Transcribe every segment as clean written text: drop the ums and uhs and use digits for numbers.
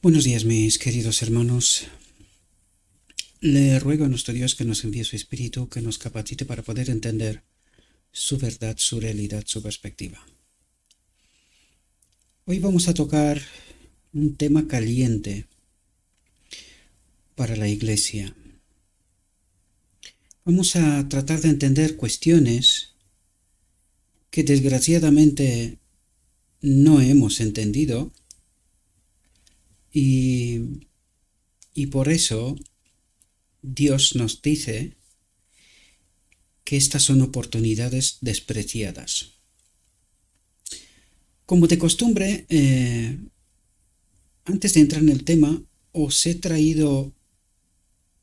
Buenos días, mis queridos hermanos. Le ruego a nuestro Dios que nos envíe su Espíritu, que nos capacite para poder entender su verdad, su realidad, su perspectiva. Hoy vamos a tocar un tema caliente para la Iglesia. Vamos a tratar de entender cuestiones que desgraciadamente no hemos entendido y por eso Dios nos dice que estas son oportunidades despreciadas. Como de costumbre, antes de entrar en el tema, os he traído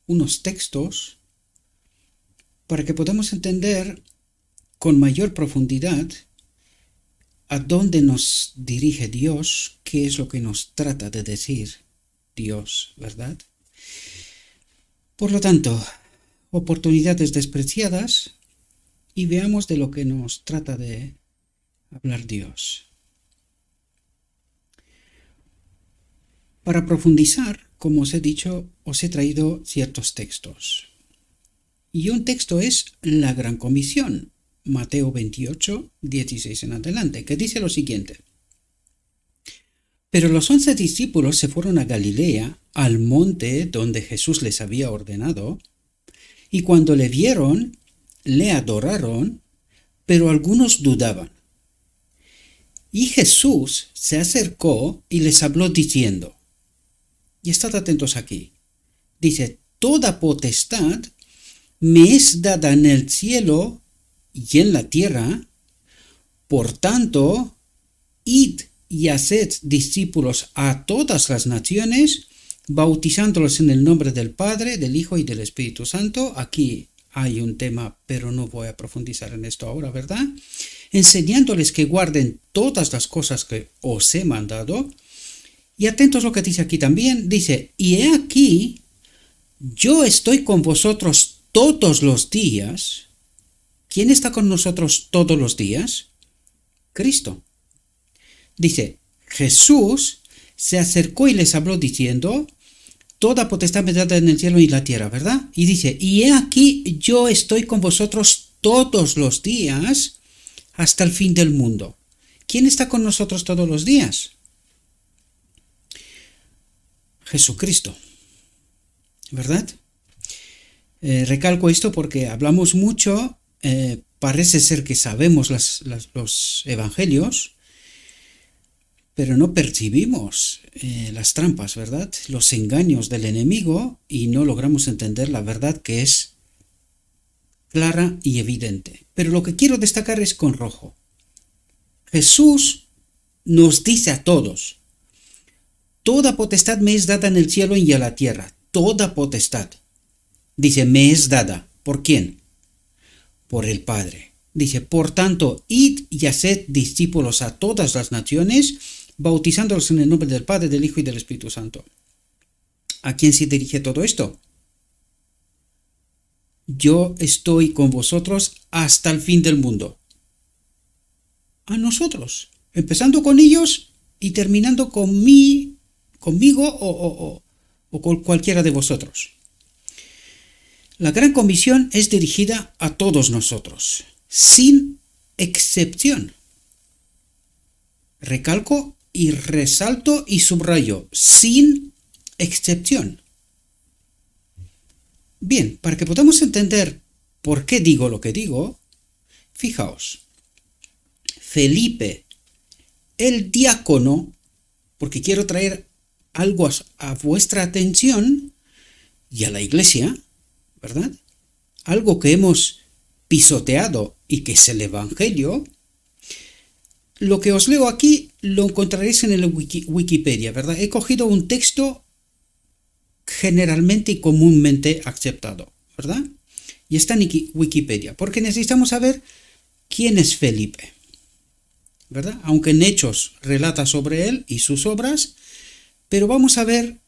unos textos para que podamos entender con mayor profundidad a dónde nos dirige Dios, qué es lo que nos trata de decir Dios, ¿verdad? Por lo tanto, oportunidades despreciadas, y veamos de lo que nos trata de hablar Dios. Para profundizar, como os he dicho, os he traído ciertos textos. Y un texto es la Gran Comisión, Mateo 28, 16 en adelante, que dice lo siguiente. Pero los 11 discípulos se fueron a Galilea, al monte donde Jesús les había ordenado, y cuando le vieron, le adoraron, pero algunos dudaban. Y Jesús se acercó y les habló diciendo, y estad atentos aquí, dice, toda potestad me es dada en el cielo y en la tierra, por tanto, id y haced discípulos a todas las naciones, bautizándolos en el nombre del Padre, del Hijo y del Espíritu Santo. Aquí hay un tema, pero no voy a profundizar en esto ahora, ¿verdad? Enseñándoles que guarden todas las cosas que os he mandado. Y atentos lo que dice aquí también. Dice, y he aquí, yo estoy con vosotros todos los días. ¿Quién está con nosotros todos los días? Cristo. Dice, Jesús se acercó y les habló diciendo, toda potestad me dada en el cielo y la tierra, ¿verdad? Y dice, y he aquí, yo estoy con vosotros todos los días hasta el fin del mundo. ¿Quién está con nosotros todos los días? Jesucristo, ¿verdad? Recalco esto porque hablamos mucho, parece ser que sabemos los evangelios, pero no percibimos las trampas, ¿verdad? Los engaños del enemigo y no logramos entender la verdad que es clara y evidente. Pero lo que quiero destacar es con rojo. Jesús nos dice a todos, toda potestad me es dada en el cielo y en la tierra. Toda potestad. Dice, me es dada. ¿Por quién? Por el Padre. Dice, por tanto, id y haced discípulos a todas las naciones, bautizándolos en el nombre del Padre, del Hijo y del Espíritu Santo. ¿A quién se dirige todo esto? Yo estoy con vosotros hasta el fin del mundo. A nosotros. Empezando con ellos y terminando conmigo o con cualquiera de vosotros. La Gran Comisión es dirigida a todos nosotros, sin excepción. Recalco y resalto y subrayo, sin excepción. Bien, para que podamos entender por qué digo lo que digo, fijaos, Felipe, el diácono, porque quiero traer algo a vuestra atención y a la iglesia, ¿verdad? Algo que hemos pisoteado y que es el Evangelio. Lo que os leo aquí lo encontraréis en el Wikipedia, ¿verdad? He cogido un texto generalmente y comúnmente aceptado, ¿verdad? Y está en Wikipedia, porque necesitamos saber quién es Felipe, ¿verdad? Aunque en Hechos relata sobre él y sus obras, pero vamos a ver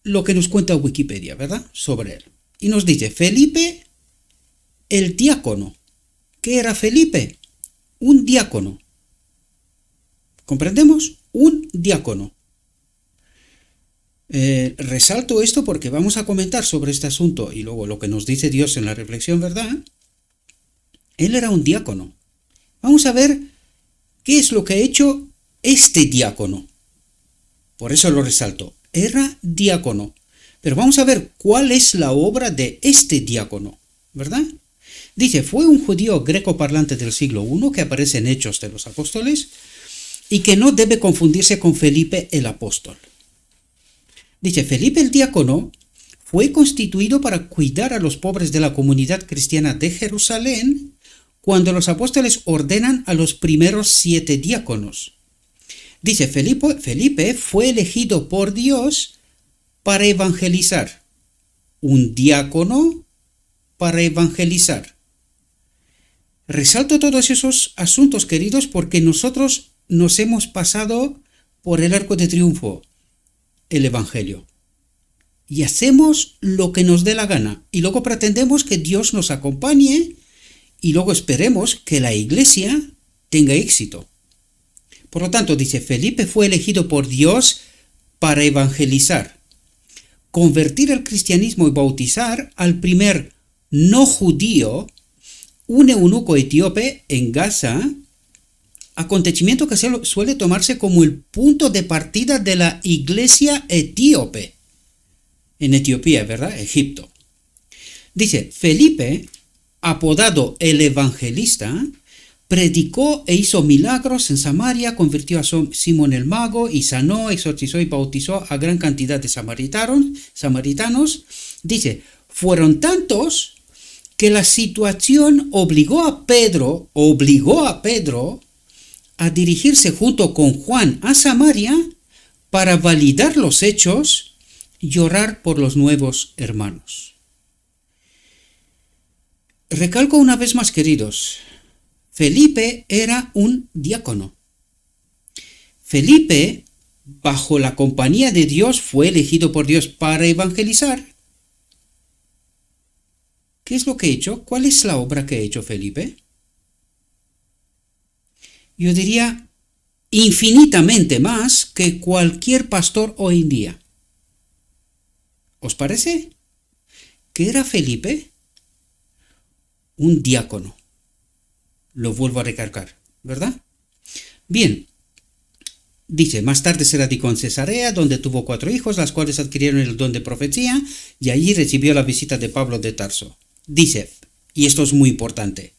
lo que nos cuenta Wikipedia, ¿verdad? Sobre él. Y nos dice, Felipe, el diácono. ¿Qué era Felipe? Un diácono. ¿Comprendemos? Un diácono. Resalto esto porque vamos a comentar sobre este asunto y luego lo que nos dice Dios en la reflexión, ¿verdad? Él era un diácono. Vamos a ver qué es lo que ha hecho este diácono. Por eso lo resalto. Era diácono. Pero vamos a ver cuál es la obra de este diácono, ¿verdad? Dice, fue un judío greco parlante del siglo I que aparece en Hechos de los Apóstoles y que no debe confundirse con Felipe el apóstol. Dice, Felipe el diácono fue constituido para cuidar a los pobres de la comunidad cristiana de Jerusalén cuando los apóstoles ordenan a los primeros 7 diáconos. Dice, Felipe fue elegido por Dios para evangelizar. Un diácono para evangelizar. Resalto todos esos asuntos, queridos, porque nosotros nos hemos pasado por el arco de triunfo, el Evangelio. Y hacemos lo que nos dé la gana. Y luego pretendemos que Dios nos acompañe y luego esperemos que la iglesia tenga éxito. Por lo tanto, dice, Felipe fue elegido por Dios para evangelizar, convertir al cristianismo y bautizar al primer no judío, un eunuco etíope en Gaza, acontecimiento que suele tomarse como el punto de partida de la iglesia etíope. En Etiopía, ¿verdad? Egipto. Dice, Felipe, apodado el evangelista, predicó e hizo milagros en Samaria, convirtió a Simón el mago y sanó, exorcizó y bautizó a gran cantidad de samaritanos. Dice, fueron tantos que la situación obligó a Pedro a dirigirse junto con Juan a Samaria para validar los hechos y orar por los nuevos hermanos. Recalco una vez más, queridos, Felipe era un diácono. Felipe, bajo la compañía de Dios, fue elegido por Dios para evangelizar. ¿Qué es lo que ha hecho? ¿Cuál es la obra que ha hecho Felipe? Yo diría infinitamente más que cualquier pastor hoy en día. ¿Os parece? ¿Qué era Felipe? Un diácono. Lo vuelvo a recalcar, ¿verdad? Bien. Dice, más tarde se radicó en Cesarea, donde tuvo 4 hijos, las cuales adquirieron el don de profecía, y allí recibió la visita de Pablo de Tarso. Dice, y esto es muy importante,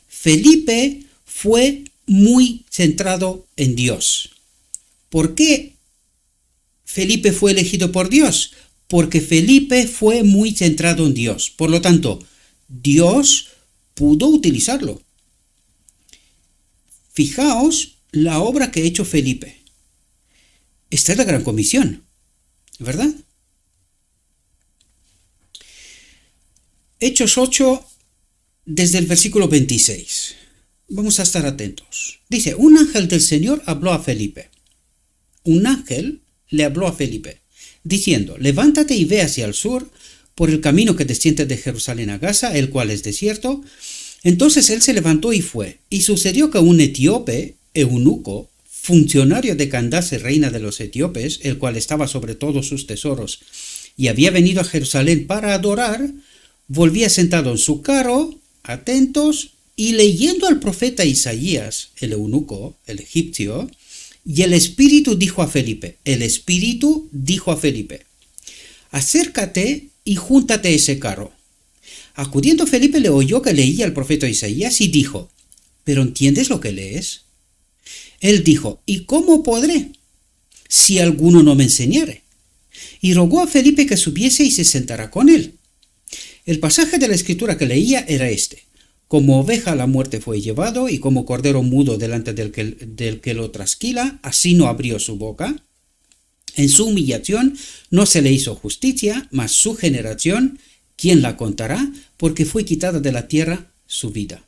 Felipe fue muy centrado en Dios. ¿Por qué Felipe fue elegido por Dios? Porque Felipe fue muy centrado en Dios. Por lo tanto, Dios pudo utilizarlo. Fijaos la obra que ha hecho Felipe. Esta es la gran comisión, ¿verdad? Hechos 8, desde el versículo 26. Vamos a estar atentos. Dice, un ángel del Señor habló a Felipe. Un ángel le habló a Felipe, diciendo, levántate y ve hacia el sur, por el camino que desciende de Jerusalén a Gaza, el cual es desierto. Entonces él se levantó y fue. Y sucedió que un etíope, eunuco, funcionario de Candace, reina de los etíopes, el cual estaba sobre todos sus tesoros, y había venido a Jerusalén para adorar, volvía sentado en su carro, atentos, y leyendo al profeta Isaías, el eunuco, el egipcio, y el Espíritu dijo a Felipe, acércate y júntate ese carro. Acudiendo Felipe le oyó que leía al profeta Isaías y dijo, ¿pero entiendes lo que lees? Él dijo, ¿y cómo podré, si alguno no me enseñare? Y rogó a Felipe que subiese y se sentara con él. El pasaje de la escritura que leía era este. Como oveja a la muerte fue llevado, y como cordero mudo delante del que lo trasquila, así no abrió su boca. En su humillación no se le hizo justicia, mas su generación, ¿quién la contará? Porque fue quitada de la tierra su vida.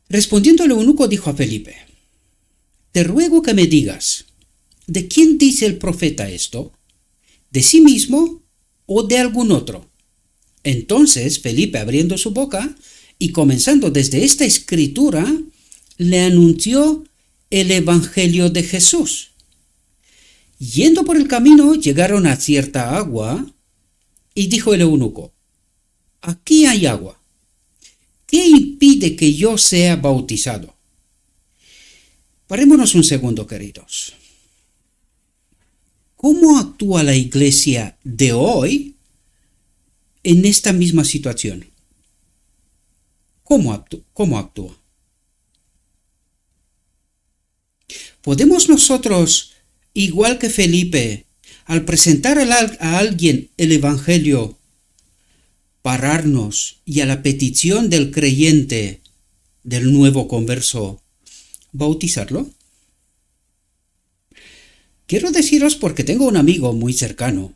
Respondiendo el eunuco dijo a Felipe, te ruego que me digas, ¿de quién dice el profeta esto? ¿De sí mismo o de algún otro? Entonces Felipe, abriendo su boca y comenzando desde esta escritura, le anunció el evangelio de Jesús. Yendo por el camino llegaron a cierta agua y dijo el eunuco: aquí hay agua. ¿Qué impide que yo sea bautizado? Parémonos un segundo, queridos. ¿Cómo actúa la iglesia de hoy en esta misma situación? ¿Cómo actúa? ¿Podemos nosotros, igual que Felipe, al presentar a alguien el Evangelio, pararnos y a la petición del creyente, del nuevo converso, bautizarlo? Quiero deciros porque tengo un amigo muy cercano,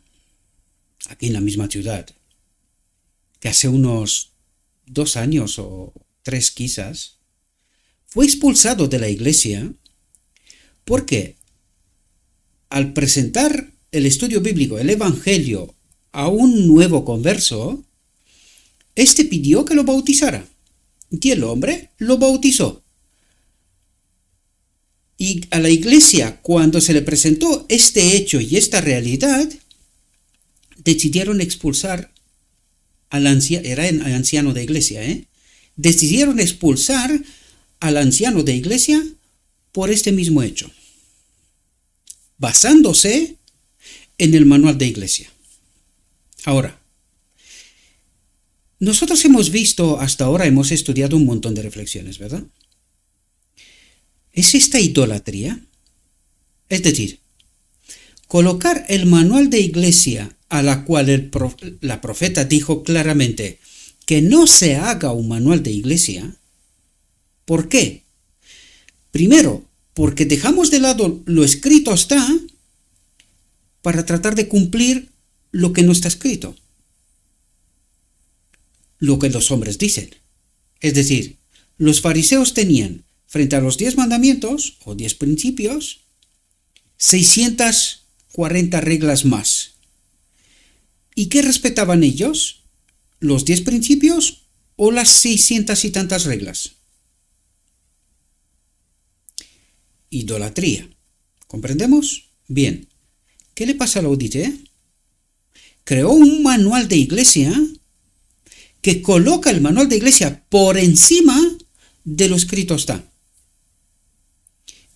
aquí en la misma ciudad, que hace unos 2 años o 3 quizás, fue expulsado de la iglesia porque al presentar el estudio bíblico, el Evangelio, a un nuevo converso, éste pidió que lo bautizara. Y el hombre lo bautizó. Y a la iglesia, cuando se le presentó este hecho y esta realidad, decidieron expulsar al anciano, era el anciano de iglesia, decidieron expulsar al anciano de iglesia por este mismo hecho, basándose en el manual de iglesia. Ahora, nosotros hemos visto, hasta ahora hemos estudiado un montón de reflexiones, ¿verdad? ¿Es esta idolatría? Es decir, colocar el manual de iglesia a la cual la profeta dijo claramente que no se haga un manual de iglesia. ¿Por qué? Primero, porque dejamos de lado lo escrito está para tratar de cumplir lo que no está escrito. Lo que los hombres dicen. Es decir, los fariseos tenían frente a los 10 mandamientos o 10 principios 640 reglas más. ¿Y qué respetaban ellos? ¿Los 10 principios o las 600 y tantas reglas? Idolatría. ¿Comprendemos? Bien. ¿Qué le pasa a la Odite? Creó un manual de iglesia que coloca el manual de iglesia por encima de lo escrito está.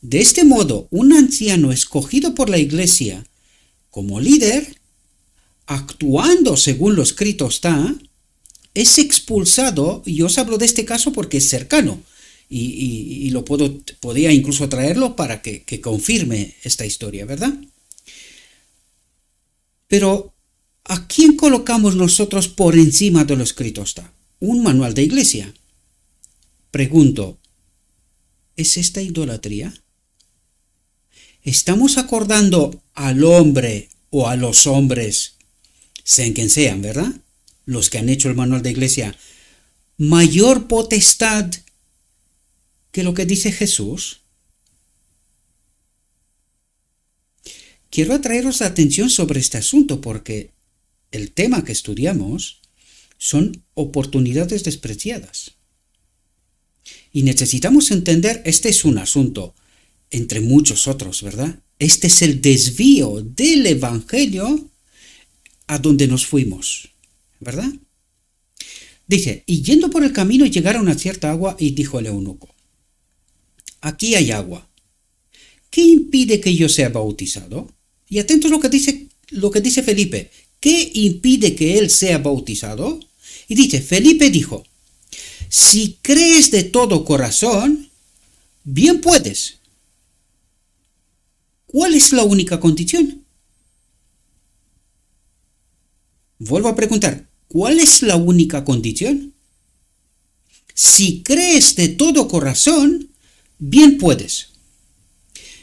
De este modo, un anciano escogido por la iglesia como líder, actuando según lo escrito está, es expulsado, y os hablo de este caso porque es cercano, y podía incluso traerlo para que confirme esta historia, ¿verdad? Pero, ¿a quién colocamos nosotros por encima de lo escrito está? Un manual de iglesia. Pregunto, ¿es esta idolatría? ¿Estamos acordando al hombre o a los hombres, sean quien sean, ¿verdad? Los que han hecho el manual de iglesia, mayor potestad que lo que dice Jesús? Quiero atraeros la atención sobre este asunto porque el tema que estudiamos son oportunidades despreciadas. Y necesitamos entender, este es un asunto entre muchos otros, ¿verdad? Este es el desvío del Evangelio a donde nos fuimos, ¿verdad? Dice, y yendo por el camino llegaron a cierta agua y dijo el eunuco: aquí hay agua. ¿Qué impide que yo sea bautizado? Y atentos lo que dice Felipe. ¿Qué impide que él sea bautizado? Y dice, Felipe dijo: si crees de todo corazón, bien puedes. ¿Cuál es la única condición? Vuelvo a preguntar, ¿cuál es la única condición? Si crees de todo corazón, bien puedes.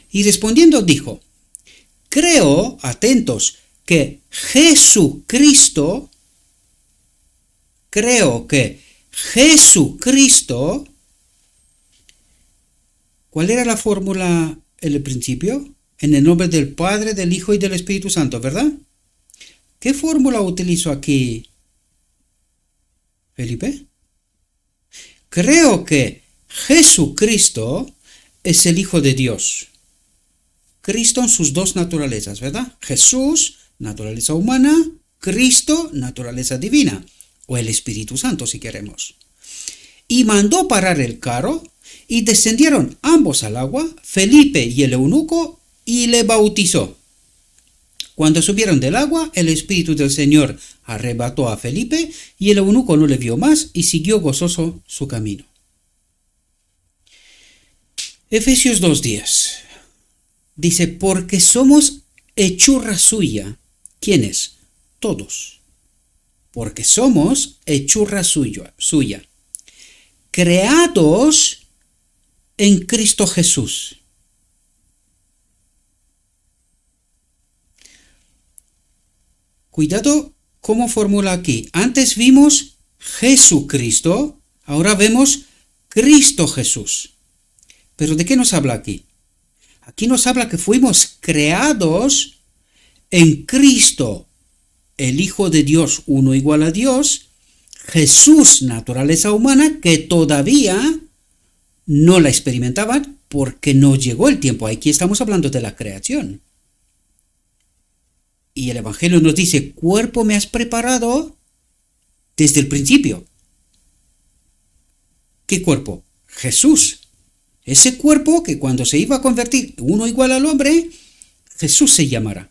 Y respondiendo dijo, creo, atentos, que Jesucristo, ¿cuál era la fórmula en el principio? En el nombre del Padre, del Hijo y del Espíritu Santo, ¿verdad? ¿Qué fórmula utilizo aquí, Felipe? Creo que Jesucristo es el Hijo de Dios. Cristo en sus dos naturalezas, ¿verdad? Jesús, naturaleza humana, Cristo, naturaleza divina, o el Espíritu Santo si queremos. Y mandó parar el carro, y descendieron ambos al agua, Felipe y el eunuco, y le bautizó. Cuando subieron del agua, el Espíritu del Señor arrebató a Felipe, y el eunuco no le vio más, y siguió gozoso su camino. Efesios 2:10 dice, porque somos hechura suya. ¿Quiénes? Todos. Porque somos hechura suya. Creados en Cristo Jesús. Cuidado cómo formula aquí. Antes vimos Jesucristo, ahora vemos Cristo Jesús. ¿Pero de qué nos habla aquí? Aquí nos habla que fuimos creados en Cristo, el Hijo de Dios, uno igual a Dios, Jesús, naturaleza humana, que todavía no la experimentaban porque no llegó el tiempo. Aquí estamos hablando de la creación. Y el Evangelio nos dice, cuerpo me has preparado desde el principio. ¿Qué cuerpo? Jesús. Ese cuerpo que cuando se iba a convertir uno igual al hombre, Jesús se llamará.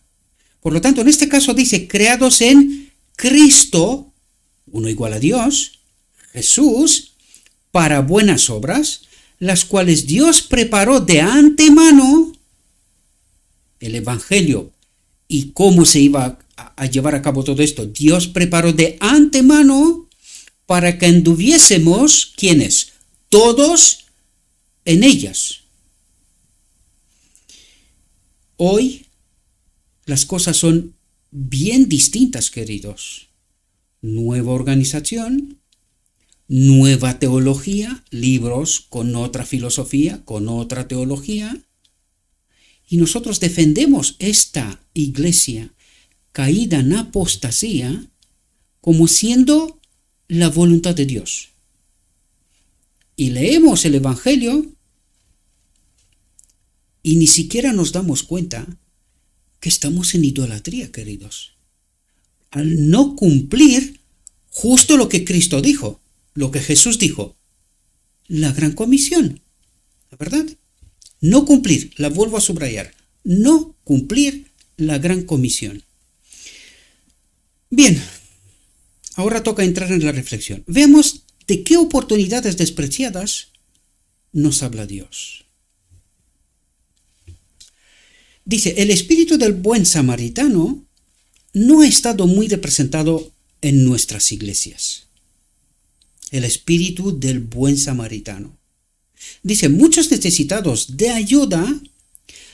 Por lo tanto, en este caso dice, creados en Cristo, uno igual a Dios, Jesús, para buenas obras, las cuales Dios preparó de antemano. El Evangelio y cómo se iba a llevar a cabo todo esto, Dios preparó de antemano para que anduviésemos, ¿quiénes? Todos en ellas. Hoy las cosas son bien distintas, queridos. Nueva organización, nueva teología, libros con otra filosofía, con otra teología. Y nosotros defendemos esta iglesia caída en apostasía como siendo la voluntad de Dios. Y leemos el Evangelio y ni siquiera nos damos cuenta que estamos en idolatría, queridos. Al no cumplir justo lo que Cristo dijo, lo que Jesús dijo, la gran comisión, ¿verdad? No cumplir, la vuelvo a subrayar, no cumplir la gran comisión. Bien, ahora toca entrar en la reflexión. Veamos de qué oportunidades despreciadas nos habla Dios. Dice, el espíritu del buen samaritano no ha estado muy representado en nuestras iglesias. El espíritu del buen samaritano. Dice, muchos necesitados de ayuda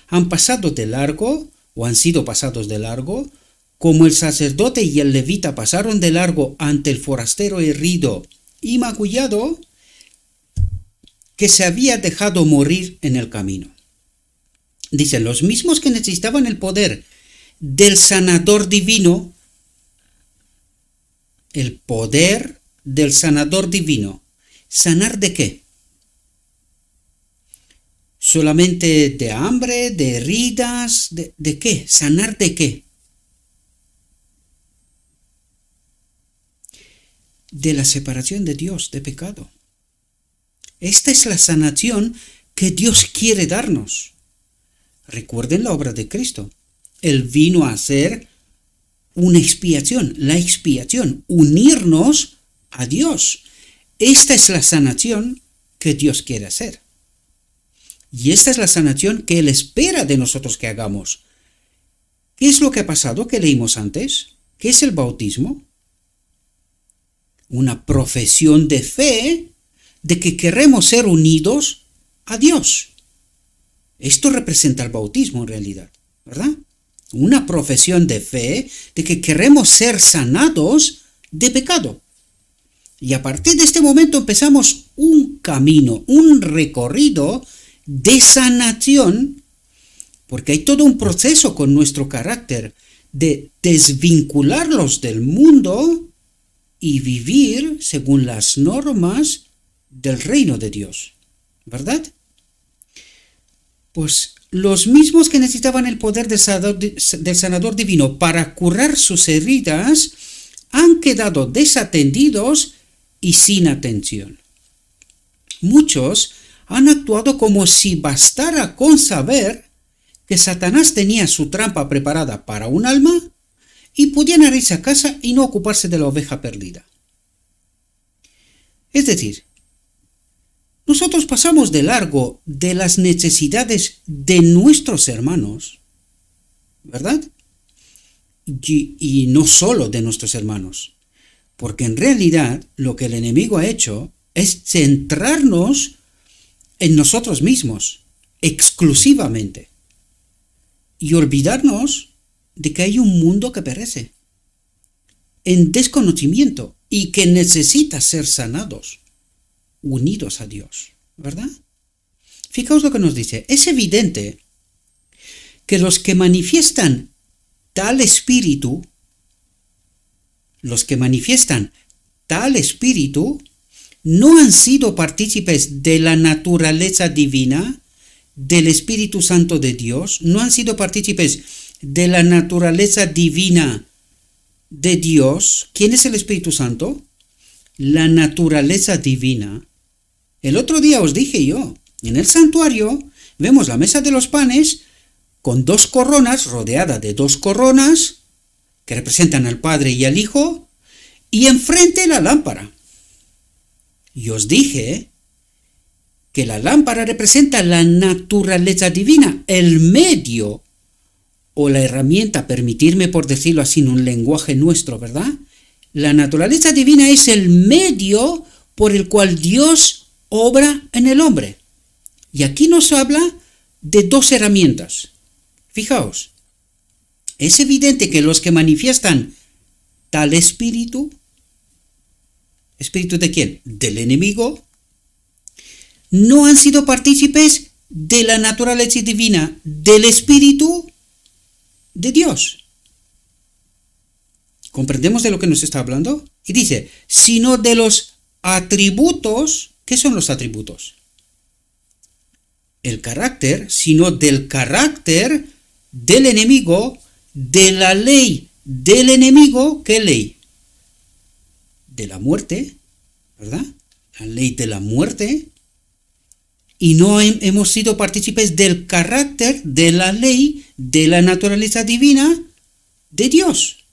han pasado de largo o han sido pasados de largo, como el sacerdote y el levita pasaron de largo ante el forastero herido y magullado que se había dejado morir en el camino. Dice, los mismos que necesitaban el poder del sanador divino, el poder del sanador divino. ¿Sanar de qué? ¿Solamente de hambre, de heridas? ¿De qué? ¿Sanar de qué? De la separación de Dios, de pecado. Esta es la sanación que Dios quiere darnos. Recuerden la obra de Cristo. Él vino a hacer una expiación, la expiación, unirnos a Dios. Esta es la sanación que Dios quiere hacer. Y esta es la sanación que Él espera de nosotros que hagamos. ¿Qué es lo que ha pasado que leímos antes? ¿Qué es el bautismo? Una profesión de fe de que queremos ser unidos a Dios. Esto representa el bautismo en realidad, ¿verdad? Una profesión de fe de que queremos ser sanados de pecado. Y a partir de este momento empezamos un camino, un recorrido de sanación, porque hay todo un proceso con nuestro carácter de desvincularlos del mundo y vivir según las normas del reino de Dios, ¿verdad? Pues los mismos que necesitaban el poder del sanador divino para curar sus heridas han quedado desatendidos y sin atención. Muchos han actuado como si bastara con saber que Satanás tenía su trampa preparada para un alma y podían irse a casa y no ocuparse de la oveja perdida. Es decir, nosotros pasamos de largo de las necesidades de nuestros hermanos, ¿verdad? Y no solo de nuestros hermanos, porque en realidad lo que el enemigo ha hecho es centrarnos en nosotros mismos, exclusivamente, y olvidarnos de que hay un mundo que perece, en desconocimiento, y que necesita ser sanados, unidos a Dios, ¿verdad? Fijaos lo que nos dice. Es evidente que los que manifiestan tal espíritu, no han sido partícipes de la naturaleza divina, del Espíritu Santo de Dios, no han sido partícipes de la naturaleza divina de Dios. ¿Quién es el Espíritu Santo? La naturaleza divina. El otro día os dije yo, en el santuario vemos la mesa de los panes con 2 coronas, rodeada de 2 coronas, que representan al Padre y al Hijo, y enfrente la lámpara. Y os dije que la lámpara representa la naturaleza divina, el medio o la herramienta, permitirme por decirlo así en un lenguaje nuestro, ¿verdad? La naturaleza divina es el medio por el cual Dios obra en el hombre. Y aquí nos habla de 2 herramientas. Fijaos, es evidente que los que manifiestan tal espíritu, ¿espíritu de quién? Del enemigo, no han sido partícipes de la naturaleza divina, del espíritu de Dios. ¿Comprendemos de lo que nos está hablando? Y dice, sino de los atributos. ¿Qué son los atributos? El carácter, sino del carácter del enemigo, de la ley del enemigo. ¿Qué ley? De la muerte, ¿verdad? La ley de la muerte. Y no hemos sido partícipes del carácter, de la ley, de la naturaleza divina de Dios.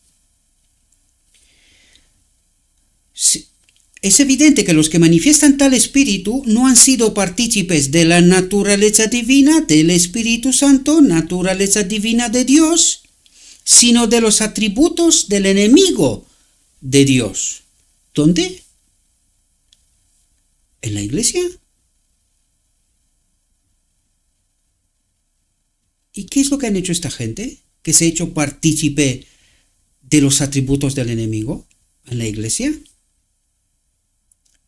Es evidente que los que manifiestan tal espíritu no han sido partícipes de la naturaleza divina del Espíritu Santo, naturaleza divina de Dios, sino de los atributos del enemigo de Dios. ¿Dónde? ¿En la iglesia? ¿Y qué es lo que han hecho esta gente? ¿Que se ha hecho partícipe de los atributos del enemigo en la iglesia?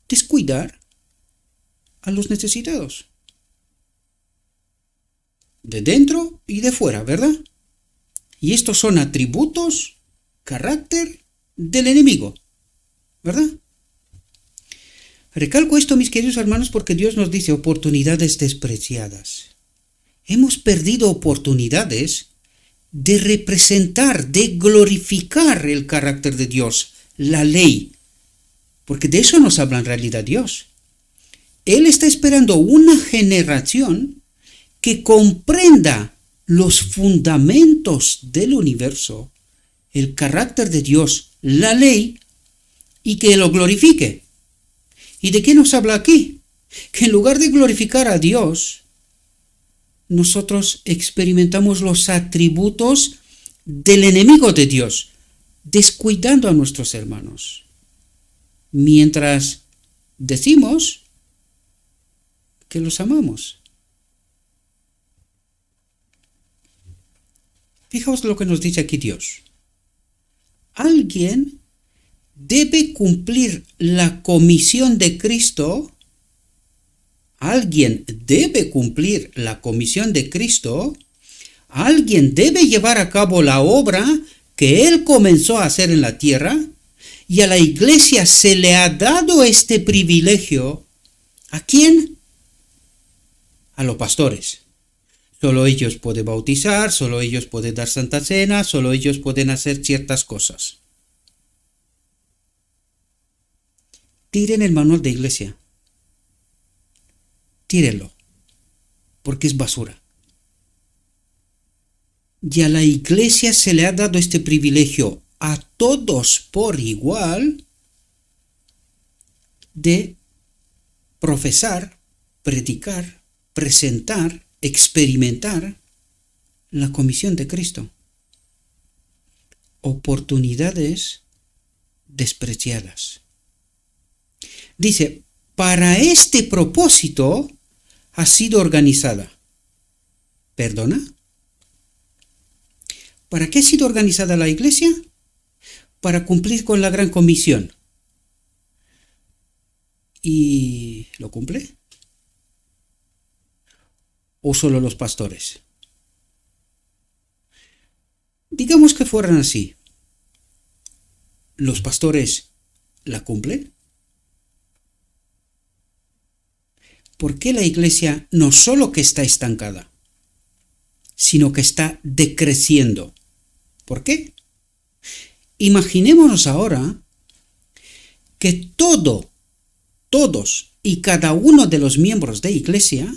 Descuidar a los necesitados. De dentro y de fuera, ¿verdad? Y estos son atributos, carácter del enemigo, ¿verdad? Recalco esto, mis queridos hermanos, porque Dios nos dice oportunidades despreciadas. Hemos perdido oportunidades de representar, de glorificar el carácter de Dios, la ley, porque de eso nos habla en realidad Dios. Él está esperando una generación que comprenda los fundamentos del universo, el carácter de Dios, la ley, y que lo glorifique. ¿Y de qué nos habla aquí? Que en lugar de glorificar a Dios, nosotros experimentamos los atributos del enemigo de Dios, descuidando a nuestros hermanos, mientras decimos que los amamos. Fijaos lo que nos dice aquí Dios. Alguien debe cumplir la comisión de Cristo. Alguien debe cumplir la comisión de Cristo. Alguien debe llevar a cabo la obra que Él comenzó a hacer en la tierra. Y a la iglesia se le ha dado este privilegio. ¿A quién? A los pastores. Solo ellos pueden bautizar, solo ellos pueden dar Santa Cena, solo ellos pueden hacer ciertas cosas. Tiren el manual de iglesia. Tírenlo, porque es basura. Y a la iglesia se le ha dado este privilegio a todos por igual de profesar, predicar, presentar, experimentar la comisión de Cristo. Oportunidades despreciadas. Dice, para este propósito ha sido organizada. ¿Perdona? ¿Para qué ha sido organizada la iglesia? Para cumplir con la gran comisión. ¿Y lo cumple? ¿O solo los pastores? Digamos que fueran así. ¿Los pastores la cumplen? ¿Por qué la iglesia no solo que está estancada, sino que está decreciendo? ¿Por qué? Imaginémonos ahora que todos y cada uno de los miembros de iglesia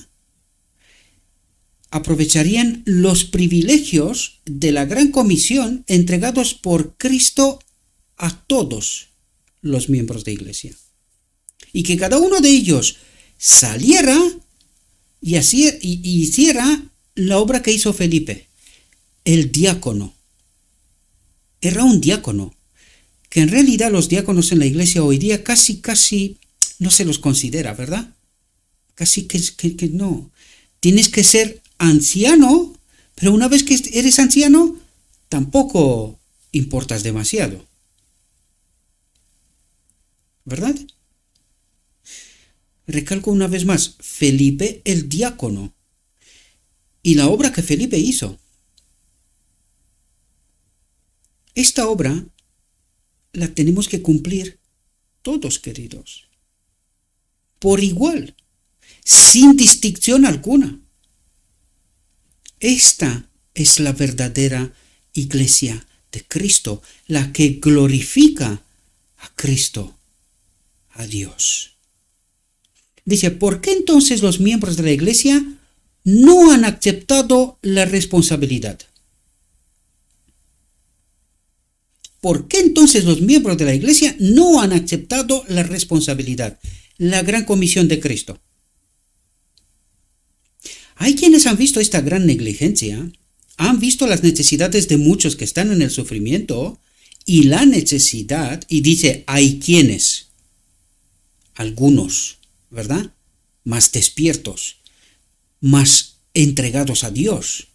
aprovecharían los privilegios de la gran comisión entregados por Cristo a todos los miembros de iglesia. Y que cada uno de ellos saliera y hiciera la obra que hizo Felipe, el diácono. Era un diácono, que en realidad los diáconos en la iglesia hoy día casi no se los considera, ¿verdad? Casi que no. Tienes que ser anciano, pero una vez que eres anciano, tampoco importas demasiado. ¿Verdad? Recalco una vez más, Felipe el diácono y la obra que Felipe hizo. Esta obra la tenemos que cumplir todos, queridos, por igual, sin distinción alguna. Esta es la verdadera iglesia de Cristo, la que glorifica a Cristo, a Dios. Dice, ¿por qué entonces los miembros de la iglesia no han aceptado la responsabilidad? ¿Por qué entonces los miembros de la iglesia no han aceptado la responsabilidad, la gran comisión de Cristo? Hay quienes han visto esta gran negligencia, han visto las necesidades de muchos que están en el sufrimiento y la necesidad, y dice, hay quienes, algunos, ¿verdad? Más despiertos, más entregados a Dios,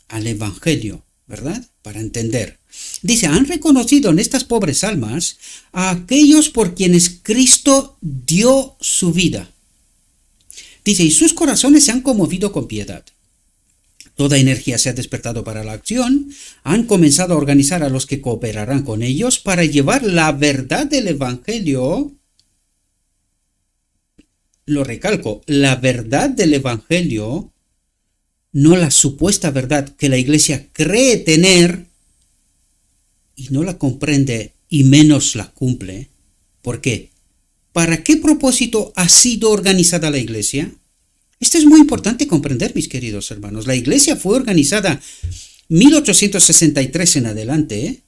al Evangelio, ¿verdad? Para entender. Dice, han reconocido en estas pobres almas a aquellos por quienes Cristo dio su vida. Dice, y sus corazones se han conmovido con piedad. Toda energía se ha despertado para la acción, han comenzado a organizar a los que cooperarán con ellos para llevar la verdad del Evangelio. Lo recalco, la verdad del Evangelio, no la supuesta verdad que la iglesia cree tener y no la comprende y menos la cumple. ¿Por qué? ¿Para qué propósito ha sido organizada la iglesia? Esto es muy importante comprender, mis queridos hermanos. La iglesia fue organizada 1863 en adelante, ¿eh?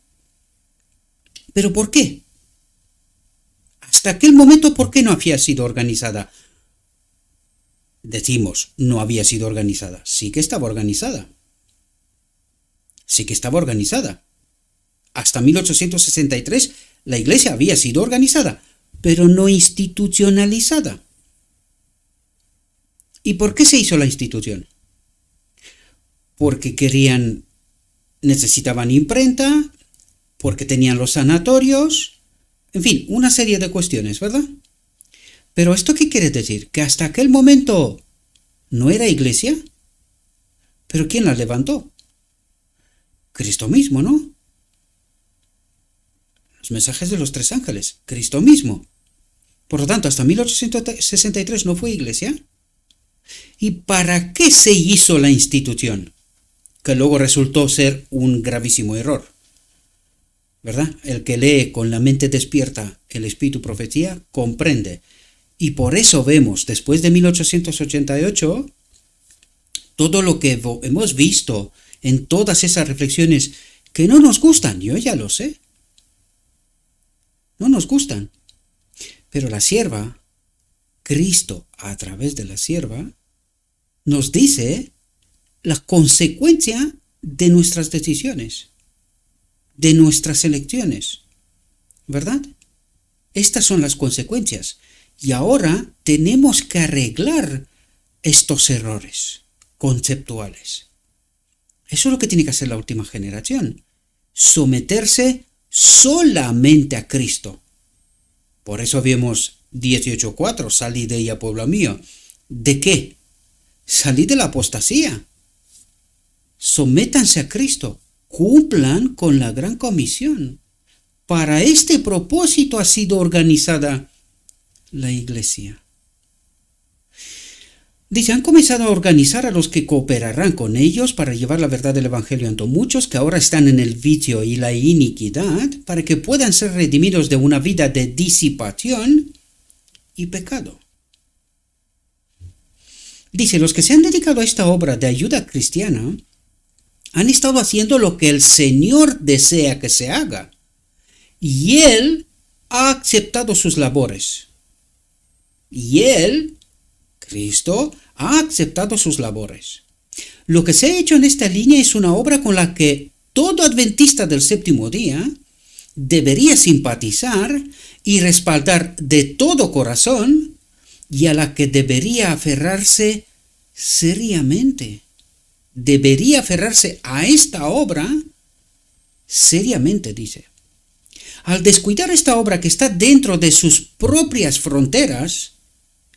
¿Pero por qué? Hasta aquel momento, ¿por qué no había sido organizada? Decimos, no había sido organizada. Sí que estaba organizada. Sí que estaba organizada. Hasta 1863 la iglesia había sido organizada, pero no institucionalizada. ¿Y por qué se hizo la institución? Porque necesitaban imprenta, porque tenían los sanatorios, en fin, una serie de cuestiones, ¿verdad? Pero ¿esto qué quiere decir? ¿Que hasta aquel momento no era iglesia? ¿Pero quién la levantó? Cristo mismo, ¿no? Los mensajes de los tres ángeles, Cristo mismo. Por lo tanto, hasta 1863 no fue iglesia. ¿Y para qué se hizo la institución? Que luego resultó ser un gravísimo error, ¿verdad? El que lee con la mente despierta el espíritu profecía comprende. Y por eso vemos, después de 1888, todo lo que hemos visto en todas esas reflexiones que no nos gustan, yo ya lo sé, no nos gustan. Pero la sierva, Cristo a través de la sierva, nos dice la consecuencia de nuestras decisiones, de nuestras elecciones, ¿verdad? Estas son las consecuencias. Y ahora tenemos que arreglar estos errores conceptuales. Eso es lo que tiene que hacer la última generación. Someterse solamente a Cristo. Por eso vemos 18:4, salid de ella, pueblo mío. ¿De qué? Salid de la apostasía. Sométanse a Cristo. Cumplan con la gran comisión. Para este propósito ha sido organizada la iglesia. Dice, han comenzado a organizar a los que cooperarán con ellos para llevar la verdad del Evangelio ante muchos que ahora están en el vicio y la iniquidad, para que puedan ser redimidos de una vida de disipación y pecado. Dice, los que se han dedicado a esta obra de ayuda cristiana han estado haciendo lo que el Señor desea que se haga, y Él ha aceptado sus labores. Y Él, Cristo, ha aceptado sus labores. Lo que se ha hecho en esta línea es una obra con la que todo adventista del séptimo día debería simpatizar y respaldar de todo corazón, y a la que debería aferrarse seriamente. Debería aferrarse a esta obra seriamente, dice. Al descuidar esta obra que está dentro de sus propias fronteras,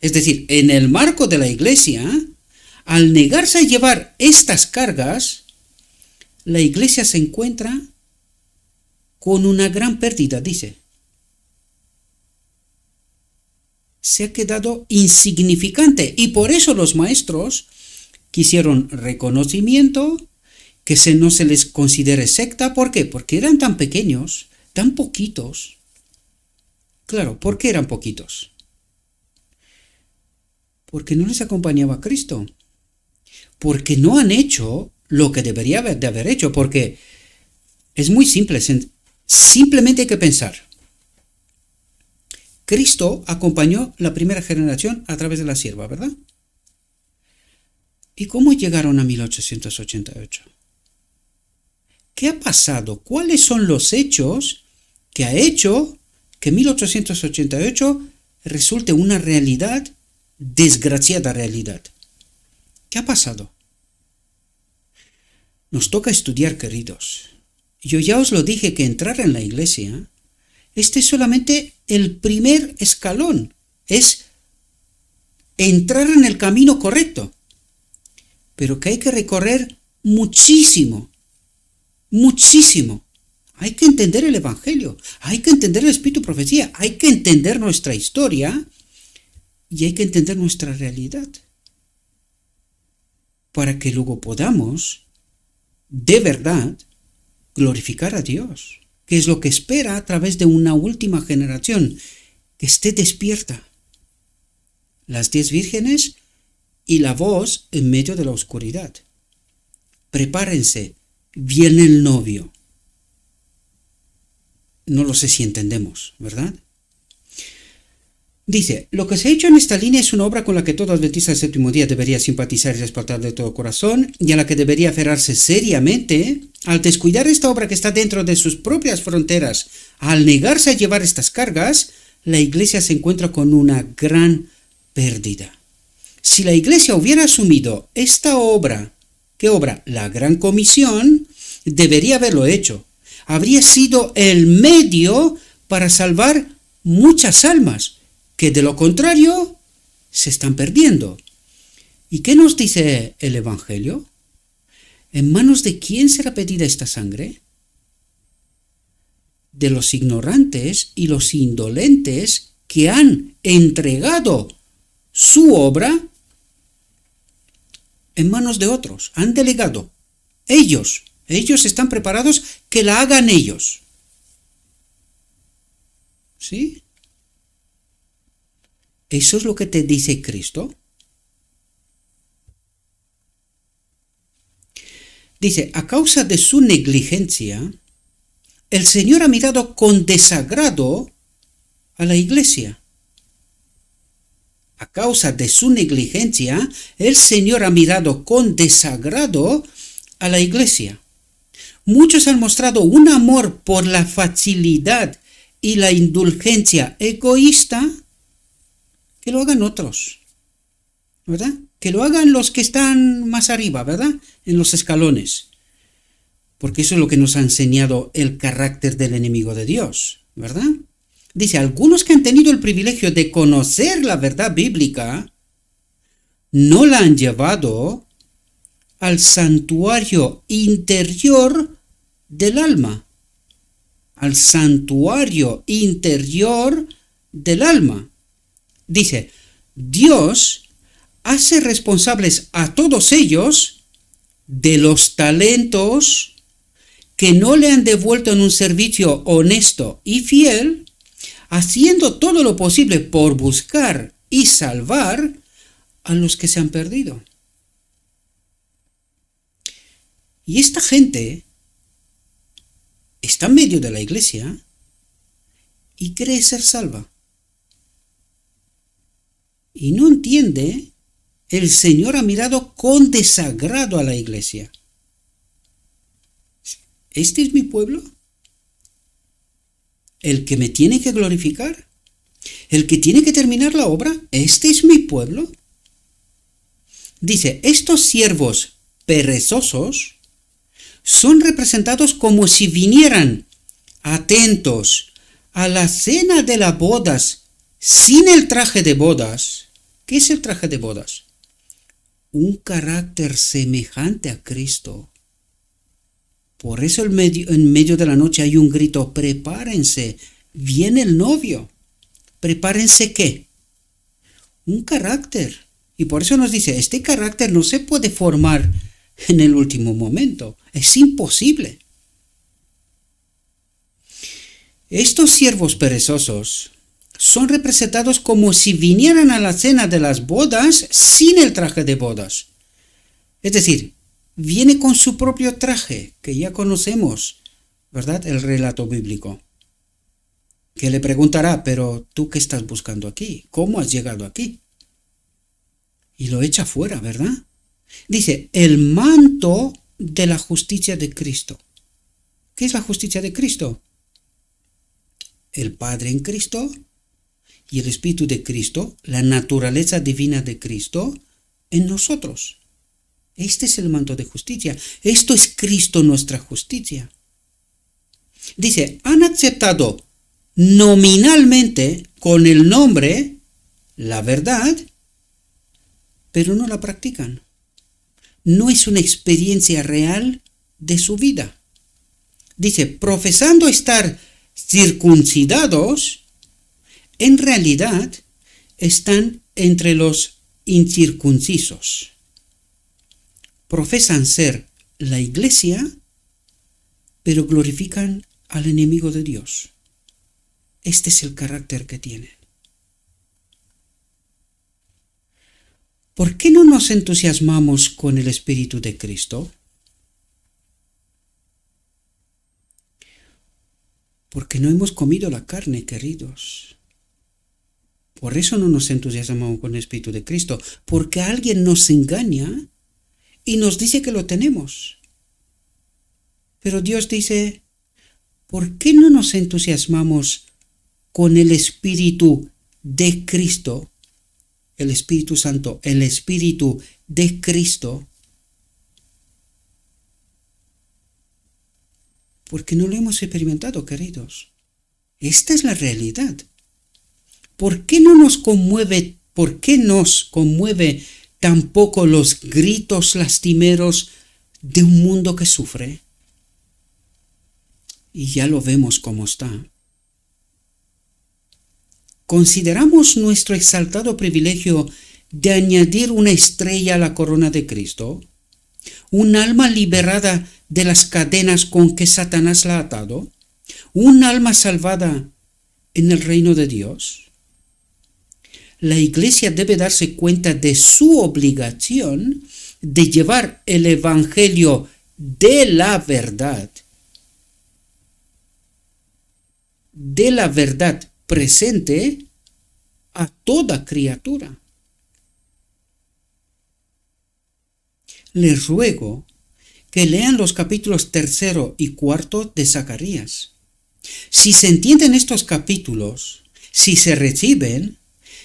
es decir, en el marco de la iglesia, al negarse a llevar estas cargas, la iglesia se encuentra con una gran pérdida, dice. Se ha quedado insignificante, y por eso los maestros quisieron reconocimiento, que no se les considere secta. ¿Por qué? Porque eran tan pequeños, tan poquitos. Claro, ¿por qué eran poquitos? Porque no les acompañaba Cristo. Porque no han hecho lo que debería de haber hecho. Porque es muy simple. Simplemente hay que pensar. Cristo acompañó la primera generación a través de la sierva, ¿verdad? ¿Y cómo llegaron a 1888? ¿Qué ha pasado? ¿Cuáles son los hechos que ha hecho que 1888 resulte una realidad, desgraciada realidad? ¿Qué ha pasado? Nos toca estudiar, queridos. Yo ya os lo dije, que entrar en la iglesia, este es solamente el primer escalón. Es entrar en el camino correcto. Pero que hay que recorrer muchísimo, muchísimo. Hay que entender el Evangelio, hay que entender el Espíritu Profecía, hay que entender nuestra historia y hay que entender nuestra realidad. Para que luego podamos, de verdad, glorificar a Dios, que es lo que espera a través de una última generación, que esté despierta. Las 10 vírgenes y la voz en medio de la oscuridad. Prepárense, viene el novio. No lo sé si entendemos, ¿verdad? Dice, lo que se ha hecho en esta línea es una obra con la que todo adventista del séptimo día debería simpatizar y respaldar de todo corazón, y a la que debería aferrarse seriamente. Al descuidar esta obra que está dentro de sus propias fronteras, al negarse a llevar estas cargas, la iglesia se encuentra con una gran pérdida. Si la iglesia hubiera asumido esta obra, ¿qué obra? La gran comisión, debería haberlo hecho. Habría sido el medio para salvar muchas almas, que de lo contrario se están perdiendo. ¿Y qué nos dice el Evangelio? ¿En manos de quién será pedida esta sangre? De los ignorantes y los indolentes que han entregado su obra en manos de otros, han delegado. Ellos están preparados que la hagan ellos. ¿Sí? ¿Eso es lo que te dice Cristo? Dice, a causa de su negligencia, el Señor ha mirado con desagrado a la iglesia. A causa de su negligencia, el Señor ha mirado con desagrado a la iglesia. Muchos han mostrado un amor por la facilidad y la indulgencia egoísta. Que lo hagan otros, ¿verdad? Que lo hagan los que están más arriba, ¿verdad? En los escalones. Porque eso es lo que nos ha enseñado el carácter del enemigo de Dios, ¿verdad? Dice, algunos que han tenido el privilegio de conocer la verdad bíblica, no la han llevado al santuario interior del alma. Al santuario interior del alma. Dice, Dios hace responsables a todos ellos de los talentos que no le han devuelto en un servicio honesto y fiel, haciendo todo lo posible por buscar y salvar a los que se han perdido. Y esta gente está en medio de la iglesia y cree ser salva. Y no entiende, el Señor ha mirado con desagrado a la iglesia. ¿Este es mi pueblo? ¿El que me tiene que glorificar? ¿El que tiene que terminar la obra? ¿Este es mi pueblo? Dice, estos siervos perezosos son representados como si vinieran atentos a la cena de las bodas sin el traje de bodas. ¿Qué es el traje de bodas? Un carácter semejante a Cristo. Por eso en medio de la noche hay un grito, prepárense, viene el novio. ¿Prepárense qué? Un carácter. Y por eso nos dice, este carácter no se puede formar en el último momento. Es imposible. Estos siervos perezosos son representados como si vinieran a la cena de las bodas sin el traje de bodas. Es decir, viene con su propio traje, que ya conocemos, ¿verdad? El relato bíblico. Que le preguntará, pero ¿tú qué estás buscando aquí? ¿Cómo has llegado aquí? Y lo echa fuera, ¿verdad? Dice, el manto de la justicia de Cristo. ¿Qué es la justicia de Cristo? El Padre en Cristo y el Espíritu de Cristo, la naturaleza divina de Cristo en nosotros. Este es el manto de justicia. Esto es Cristo nuestra justicia. Dice, han aceptado nominalmente con el nombre la verdad, pero no la practican. No es una experiencia real de su vida. Dice, profesando estar circuncidados, en realidad están entre los incircuncisos. Profesan ser la iglesia, pero glorifican al enemigo de Dios. Este es el carácter que tienen. ¿Por qué no nos entusiasmamos con el Espíritu de Cristo? Porque no hemos comido la carne, queridos. Por eso no nos entusiasmamos con el Espíritu de Cristo, porque alguien nos engaña y nos dice que lo tenemos. Pero Dios dice, ¿por qué no nos entusiasmamos con el Espíritu de Cristo? El Espíritu Santo, el Espíritu de Cristo. Porque no lo hemos experimentado, queridos. Esta es la realidad. ¿Por qué no nos conmueve, por qué nos conmueve tampoco los gritos lastimeros de un mundo que sufre? Y ya lo vemos cómo está. ¿Consideramos nuestro exaltado privilegio de añadir una estrella a la corona de Cristo, un alma liberada de las cadenas con que Satanás la ha atado, un alma salvada en el reino de Dios. La Iglesia debe darse cuenta de su obligación de llevar el Evangelio de la verdad presente a toda criatura. Les ruego que lean los capítulos 3 y 4 de Zacarías. Si se entienden estos capítulos, si se reciben,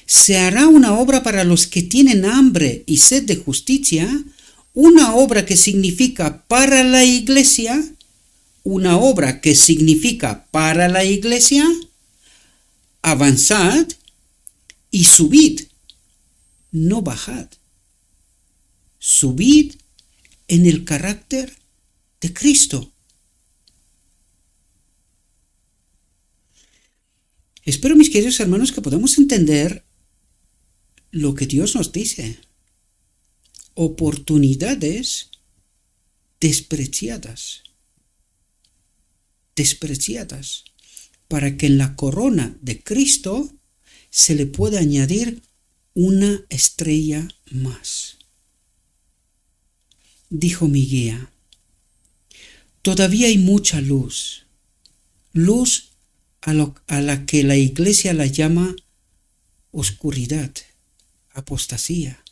se hará una obra para los que tienen hambre y sed de justicia, una obra que significa para la Iglesia, avanzad y subid, no bajad. Subid en el carácter de Cristo. Espero, mis queridos hermanos, que podamos entender lo que Dios nos dice. Oportunidades despreciadas, para que en la corona de Cristo se le pueda añadir una estrella más. Dijo mi guía, todavía hay mucha luz a la que la Iglesia la llama oscuridad, apostasía,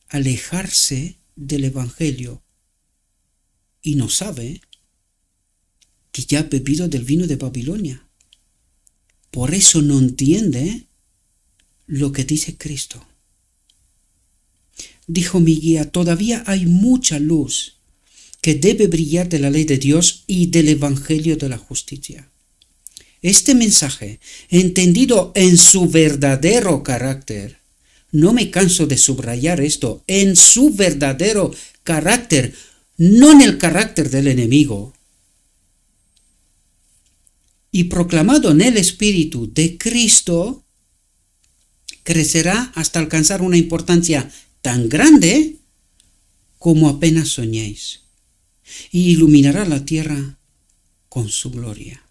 alejarse del Evangelio, y no sabe que ya ha bebido del vino de Babilonia. Por eso no entiende lo que dice Cristo. Dijo mi guía, todavía hay mucha luz que debe brillar de la ley de Dios y del Evangelio de la justicia. Este mensaje, entendido en su verdadero carácter, no me canso de subrayar esto, en su verdadero carácter, no en el carácter del enemigo, y proclamado en el Espíritu de Cristo, crecerá hasta alcanzar una importancia tan grande como apenas soñéis, y iluminará la tierra con su gloria.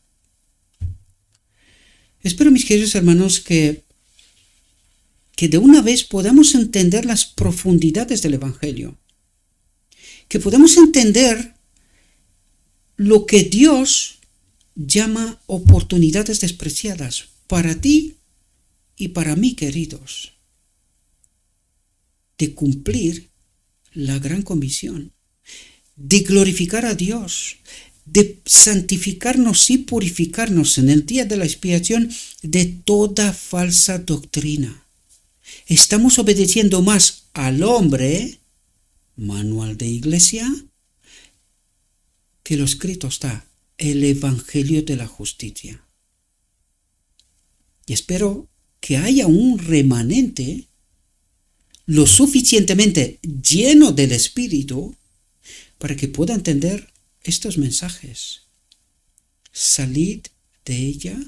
Espero, mis queridos hermanos, que de una vez podamos entender las profundidades del Evangelio, que podamos entender lo que Dios llama oportunidades despreciadas para ti y para mí, queridos, de cumplir la gran comisión, de glorificar a Dios, de santificarnos y purificarnos en el día de la expiación de toda falsa doctrina. Estamos obedeciendo más al hombre, manual de iglesia, que lo escrito está, el Evangelio de la justicia. Y espero que haya un remanente lo suficientemente lleno del Espíritu para que pueda entender estos mensajes. Salid de ella,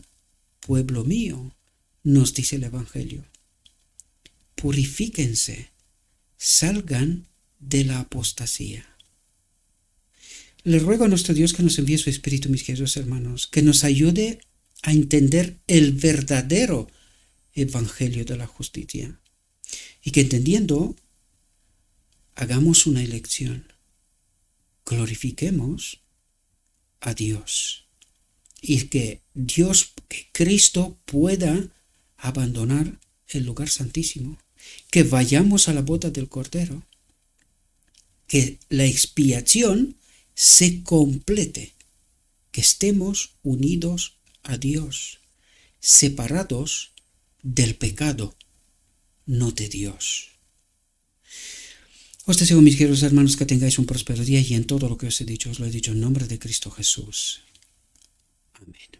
pueblo mío, nos dice el Evangelio. Purifíquense, salgan de la apostasía. Le ruego a nuestro Dios que nos envíe su Espíritu, mis queridos hermanos, que nos ayude a entender el verdadero Evangelio de la justicia y que entendiendo hagamos una elección, glorifiquemos a Dios y que Cristo pueda abandonar el lugar santísimo, que vayamos a la boda del Cordero, que la expiación se complete, que estemos unidos a Dios, separados del pecado, no de Dios. Os deseo, mis queridos hermanos, que tengáis un próspero día y en todo lo que os he dicho, os lo he dicho en nombre de Cristo Jesús. Amén.